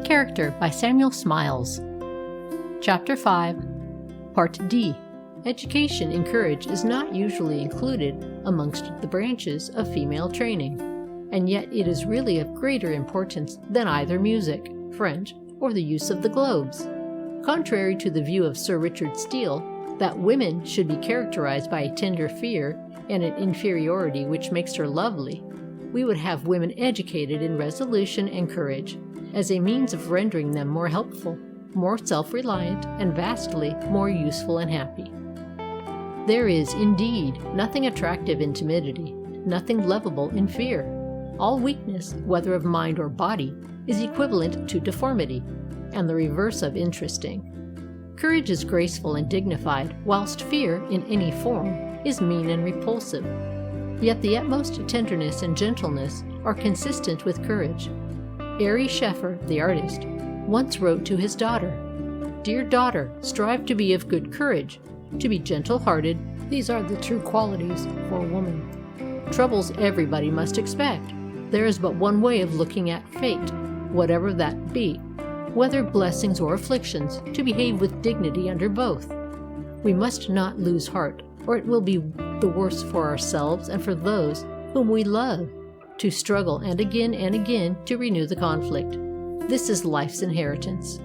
Character by Samuel Smiles. Chapter 5, Part D. Education in courage is not usually included amongst the branches of female training, and yet it is really of greater importance than either music, French, or the use of the globes. Contrary to the view of Sir Richard Steele, that women should be characterized by a tender fear and an inferiority which makes her lovely, we would have women educated in resolution and courage, as a means of rendering them more helpful, more self-reliant, and vastly more useful and happy. There is, indeed, nothing attractive in timidity, nothing lovable in fear. All weakness, whether of mind or body, is equivalent to deformity, and the reverse of interesting. Courage is graceful and dignified, whilst fear, in any form, is mean and repulsive. Yet the utmost tenderness and gentleness are consistent with courage. Ary Scheffer, the artist, once wrote to his daughter, "Dear daughter, strive to be of good courage, to be gentle-hearted. These are the true qualities for a woman. Troubles everybody must expect. There is but one way of looking at fate, whatever that be, whether blessings or afflictions, to behave with dignity under both. We must not lose heart, or it will be the worse for ourselves and for those whom we love, to struggle and again to renew the conflict. This is life's inheritance.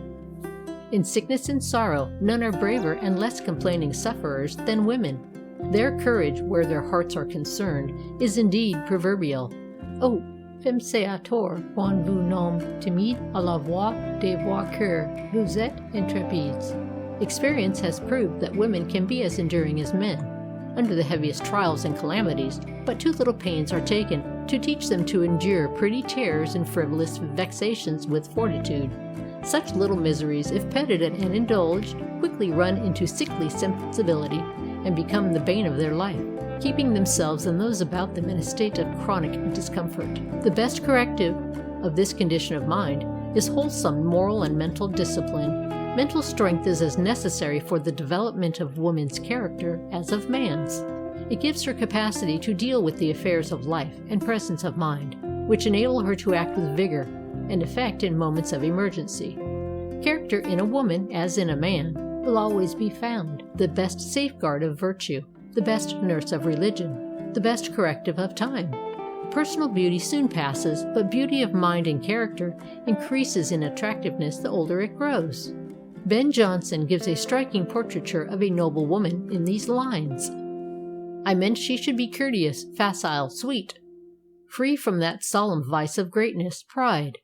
In sickness and sorrow, none are braver and less complaining sufferers than women. Their courage, where their hearts are concerned, is indeed proverbial. Oh, femme c'est à tort quand vous nomme timide à la voix de voir que vous êtes intrépides. Experience has proved that women can be as enduring as men, under the heaviest trials and calamities, but too little pains are taken to teach them to endure pretty terrors and frivolous vexations with fortitude. Such little miseries, if petted and indulged, quickly run into sickly sensibility and become the bane of their life, keeping themselves and those about them in a state of chronic discomfort. The best corrective of this condition of mind is wholesome moral and mental discipline. Mental strength is as necessary for the development of woman's character as of man's. It gives her capacity to deal with the affairs of life and presence of mind, which enable her to act with vigor and effect in moments of emergency. Character in a woman, as in a man, will always be found the best safeguard of virtue, the best nurse of religion, the best corrective of time. Personal beauty soon passes, but beauty of mind and character increases in attractiveness the older it grows. Ben Jonson gives a striking portraiture of a noble woman in these lines. I meant she should be courteous, facile, sweet, free from that solemn vice of greatness, pride.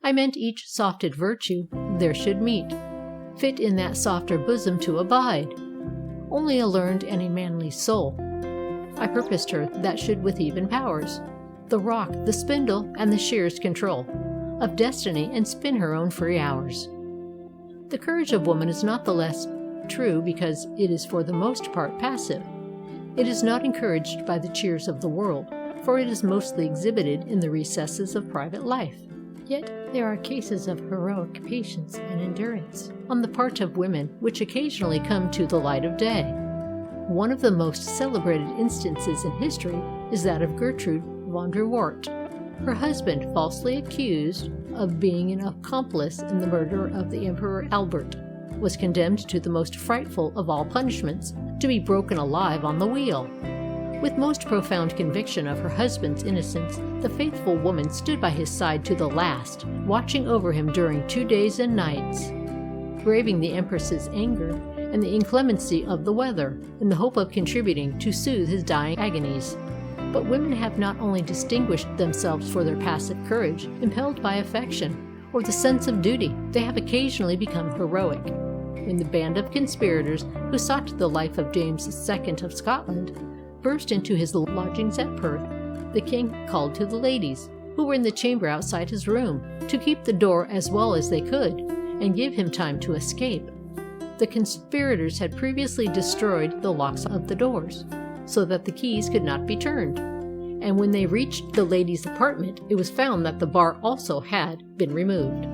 I meant each softed virtue there should meet, fit in that softer bosom to abide. Only a learned and a manly soul. I purposed her that should with even powers, the rock, the spindle, and the shears control, of destiny and spin her own free hours. The courage of woman is not the less true because it is for the most part passive. It is not encouraged by the cheers of the world, for it is mostly exhibited in the recesses of private life. Yet there are cases of heroic patience and endurance on the part of women which occasionally come to the light of day. One of the most celebrated instances in history is that of Gertrude von der Wart. Her husband, falsely accused of being an accomplice in the murder of the Emperor Albert, was condemned to the most frightful of all punishments, to be broken alive on the wheel. With most profound conviction of her husband's innocence, the faithful woman stood by his side to the last, watching over him during 2 days and nights, braving the Empress's anger and the inclemency of the weather, in the hope of contributing to soothe his dying agonies. But women have not only distinguished themselves for their passive courage, impelled by affection, or the sense of duty, they have occasionally become heroic. When the band of conspirators who sought the life of James II of Scotland burst into his lodgings at Perth, the king called to the ladies, who were in the chamber outside his room, to keep the door as well as they could, and give him time to escape. The conspirators had previously destroyed the locks of the doors, so that the keys could not be turned, and when they reached the ladies' apartment, it was found that the bar also had been removed.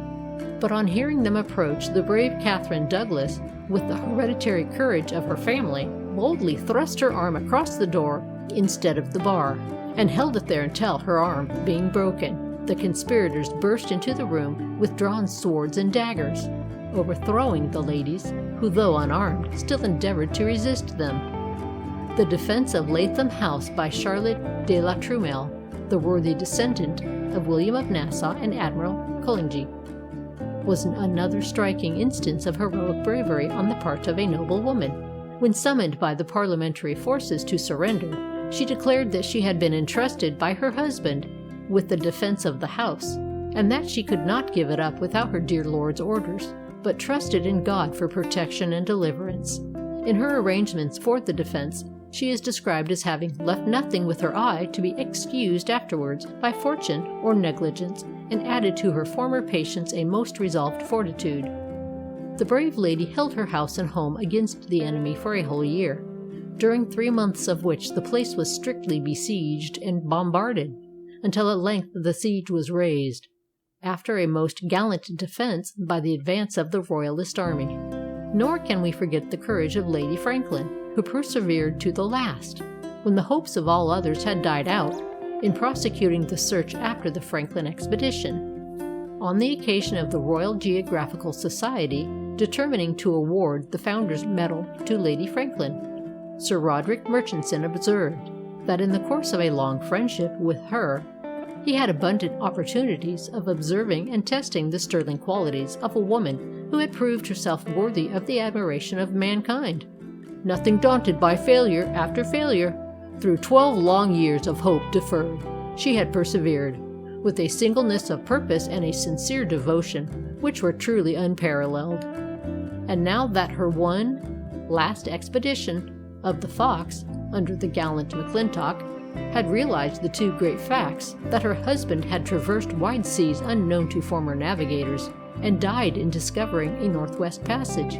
But on hearing them approach, the brave Catherine Douglas, with the hereditary courage of her family, boldly thrust her arm across the door instead of the bar, and held it there until, her arm being broken, the conspirators burst into the room with drawn swords and daggers, overthrowing the ladies, who, though unarmed, still endeavored to resist them. The defense of Latham House by Charlotte de la Trumelle, the worthy descendant of William of Nassau and Admiral Coligny, was another striking instance of heroic bravery on the part of a noble woman. When summoned by the parliamentary forces to surrender, she declared that she had been entrusted by her husband with the defense of the house, and that she could not give it up without her dear lord's orders, but trusted in God for protection and deliverance. In her arrangements for the defense, she is described as having left nothing with her eye to be excused afterwards by fortune or negligence, and added to her former patience a most resolved fortitude. The brave lady held her house and home against the enemy for a whole year, during 3 months of which the place was strictly besieged and bombarded, until at length the siege was raised, after a most gallant defense, by the advance of the royalist army. Nor can we forget the courage of Lady Franklin, who persevered to the last, when the hopes of all others had died out, in prosecuting the search after the Franklin expedition. On the occasion of the Royal Geographical Society determining to award the Founder's Medal to Lady Franklin, Sir Roderick Murchison observed that in the course of a long friendship with her, he had abundant opportunities of observing and testing the sterling qualities of a woman who had proved herself worthy of the admiration of mankind. Nothing daunted by failure after failure, through 12 long years of hope deferred, she had persevered, with a singleness of purpose and a sincere devotion which were truly unparalleled. And now that her one last expedition of the Fox, under the gallant McClintock, had realized the two great facts, that her husband had traversed wide seas unknown to former navigators, and died in discovering a northwest passage,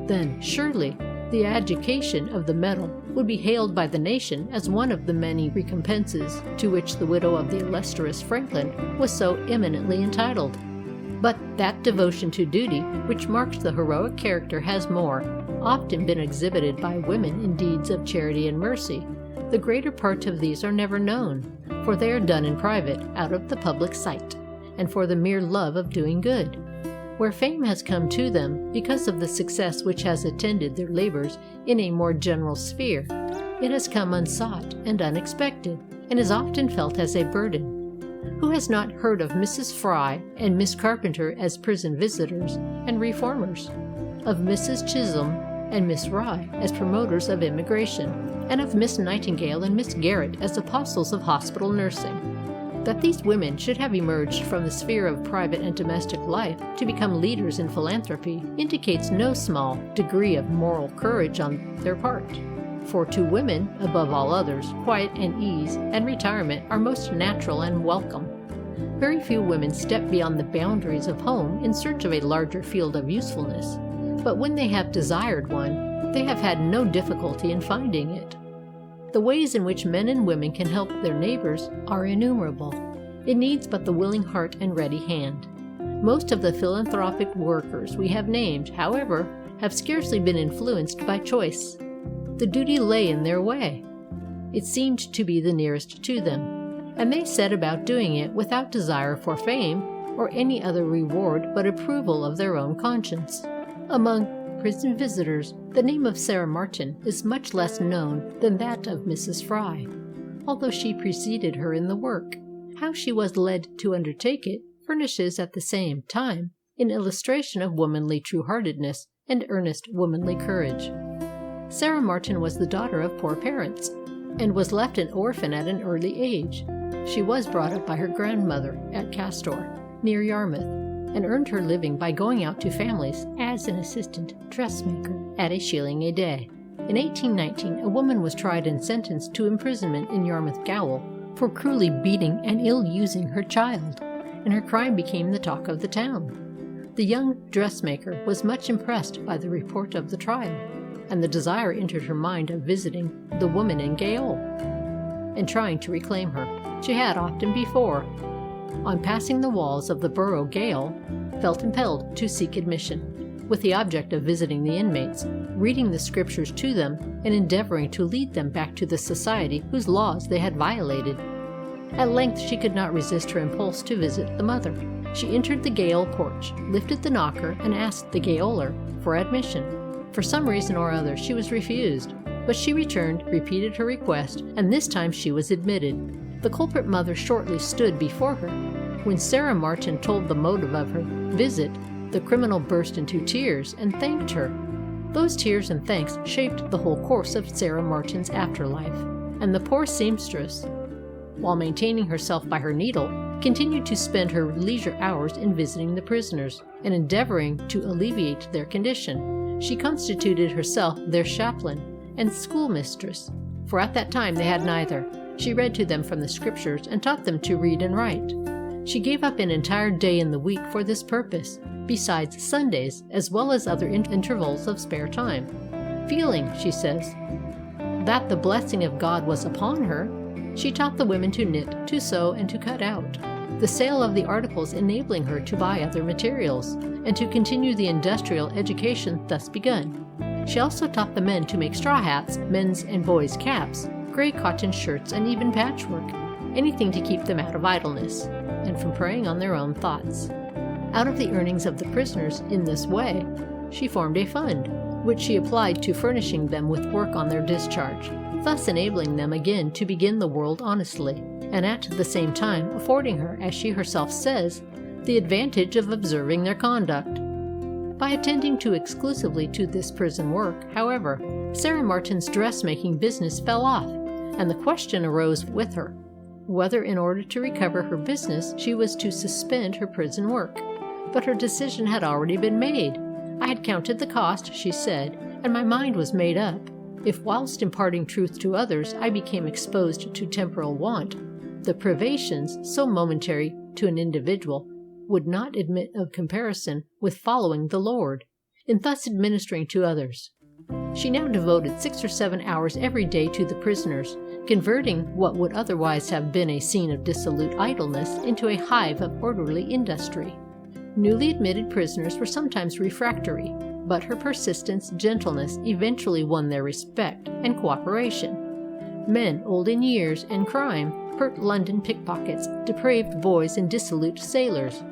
then surely the adjudication of the medal would be hailed by the nation as one of the many recompenses to which the widow of the illustrious Franklin was so eminently entitled. But that devotion to duty which marked the heroic character has more often been exhibited by women in deeds of charity and mercy. The greater part of these are never known, for they are done in private, out of the public sight, and for the mere love of doing good. Where fame has come to them because of the success which has attended their labors in a more general sphere, it has come unsought and unexpected, and is often felt as a burden. Who has not heard of Mrs. Fry and Miss Carpenter as prison visitors and reformers, of Mrs. Chisholm and Miss Rye as promoters of immigration, and of Miss Nightingale and Miss Garrett as apostles of hospital nursing? That these women should have emerged from the sphere of private and domestic life to become leaders in philanthropy indicates no small degree of moral courage on their part. For to women, above all others, quiet and ease and retirement are most natural and welcome. Very few women step beyond the boundaries of home in search of a larger field of usefulness, but when they have desired one, they have had no difficulty in finding it. The ways in which men and women can help their neighbors are innumerable. It needs but the willing heart and ready hand. Most of the philanthropic workers we have named, however, have scarcely been influenced by choice. The duty lay in their way. It seemed to be the nearest to them, and they set about doing it without desire for fame or any other reward but approval of their own conscience. Among prison visitors, the name of Sarah Martin is much less known than that of Mrs. Fry, although she preceded her in the work. How she was led to undertake it furnishes at the same time an illustration of womanly true-heartedness and earnest womanly courage. Sarah Martin was the daughter of poor parents, and was left an orphan at an early age. She was brought up by her grandmother at Castor, near Yarmouth, and earned her living by going out to families as an assistant dressmaker at a shilling a day. In 1819, a woman was tried and sentenced to imprisonment in Yarmouth gaol for cruelly beating and ill-using her child, and her crime became the talk of the town. The young dressmaker was much impressed by the report of the trial, and the desire entered her mind of visiting the woman in gaol, and trying to reclaim her. She had often before, on passing the walls of the borough gaol, felt impelled to seek admission, with the object of visiting the inmates, reading the scriptures to them, and endeavoring to lead them back to the society whose laws they had violated. At length she could not resist her impulse to visit the mother. She entered the Gale porch, lifted the knocker, and asked the Gaoler for admission. For some reason or other she was refused, but she returned, repeated her request, and this time she was admitted. The culprit mother shortly stood before her. When Sarah Martin told the motive of her visit, the criminal burst into tears and thanked her. Those tears and thanks shaped the whole course of Sarah Martin's afterlife, and the poor seamstress, while maintaining herself by her needle, continued to spend her leisure hours in visiting the prisoners and endeavoring to alleviate their condition. She constituted herself their chaplain and schoolmistress, for at that time they had neither. She read to them from the Scriptures and taught them to read and write. She gave up an entire day in the week for this purpose, besides Sundays, as well as other intervals of spare time. Feeling, she says, that the blessing of God was upon her, she taught the women to knit, to sew, and to cut out, the sale of the articles enabling her to buy other materials, and to continue the industrial education thus begun. She also taught the men to make straw hats, men's and boys' caps, gray cotton shirts, and even patchwork, anything to keep them out of idleness, and from preying on their own thoughts. Out of the earnings of the prisoners in this way, she formed a fund, which she applied to furnishing them with work on their discharge, thus enabling them again to begin the world honestly, and at the same time affording her, as she herself says, the advantage of observing their conduct. By attending too exclusively to this prison work, however, Sarah Martin's dressmaking business fell off, and the question arose with her, whether in order to recover her business she was to suspend her prison work. But her decision had already been made. I had counted the cost, she said, and my mind was made up. If whilst imparting truth to others I became exposed to temporal want, the privations, so momentary to an individual, would not admit of comparison with following the Lord, in thus administering to others. She now devoted 6 or 7 hours every day to the prisoners, converting what would otherwise have been a scene of dissolute idleness into a hive of orderly industry. Newly admitted prisoners were sometimes refractory, but her persistence, gentleness eventually won their respect and cooperation. Men old in years and crime, pert London pickpockets, depraved boys and dissolute sailors,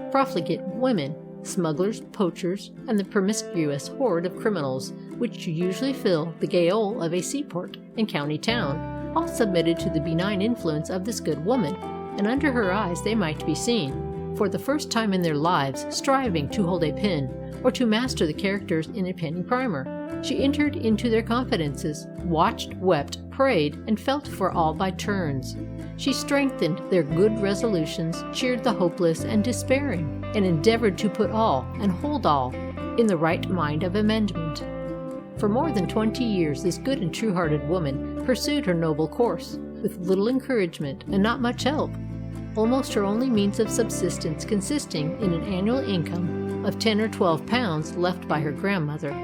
profligate women, smugglers, poachers, and the promiscuous horde of criminals which usually fill the gaol of a seaport and county town, all submitted to the benign influence of this good woman, and under her eyes they might be seen, for the first time in their lives, striving to hold a pen or to master the characters in a penny primer. She entered into their confidences, watched, wept, prayed, and felt for all by turns. She strengthened their good resolutions, cheered the hopeless and despairing, and endeavored to put all, and hold all, in the right mind of amendment. For more than 20 years this good and true-hearted woman pursued her noble course, with little encouragement and not much help, almost her only means of subsistence consisting in an annual income of 10 or 12 pounds left by her grandmother,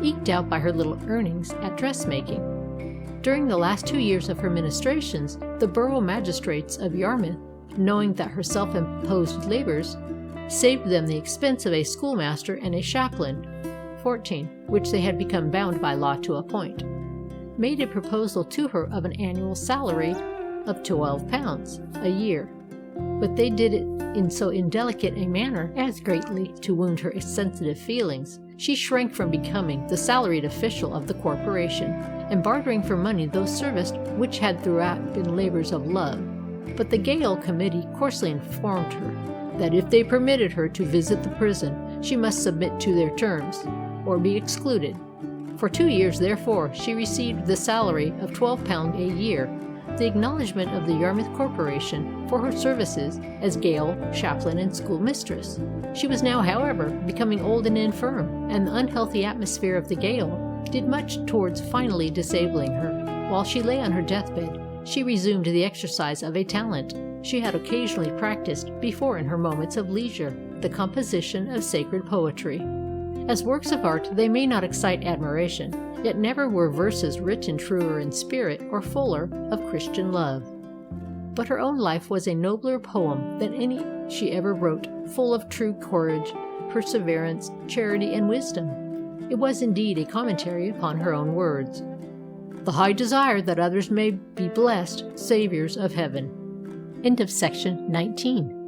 eked out by her little earnings at dressmaking. During the last 2 years of her ministrations, the borough magistrates of Yarmouth, knowing that her self-imposed labors saved them the expense of a schoolmaster and a chaplain, 14, which they had become bound by law to appoint, made a proposal to her of an annual salary of 12 pounds a year. But they did it in so indelicate a manner as greatly to wound her sensitive feelings. She shrank from becoming the salaried official of the corporation, and bartering for money those serviced which had throughout been labors of love. But the Gaol Committee coarsely informed her that if they permitted her to visit the prison, she must submit to their terms, or be excluded. For 2 years, therefore, she received the salary of £12 a year, the acknowledgment of the Yarmouth Corporation for her services as Gaol, chaplain, and schoolmistress. She was now, however, becoming old and infirm, and the unhealthy atmosphere of the Gaol did much towards finally disabling her. While she lay on her deathbed, she resumed the exercise of a talent she had occasionally practiced before in her moments of leisure, the composition of sacred poetry. As works of art they may not excite admiration, yet never were verses written truer in spirit or fuller of Christian love. But her own life was a nobler poem than any she ever wrote, full of true courage, perseverance, charity, and wisdom. It was indeed a commentary upon her own words. The high desire that others may be blessed, saviors of heaven. End of section 19.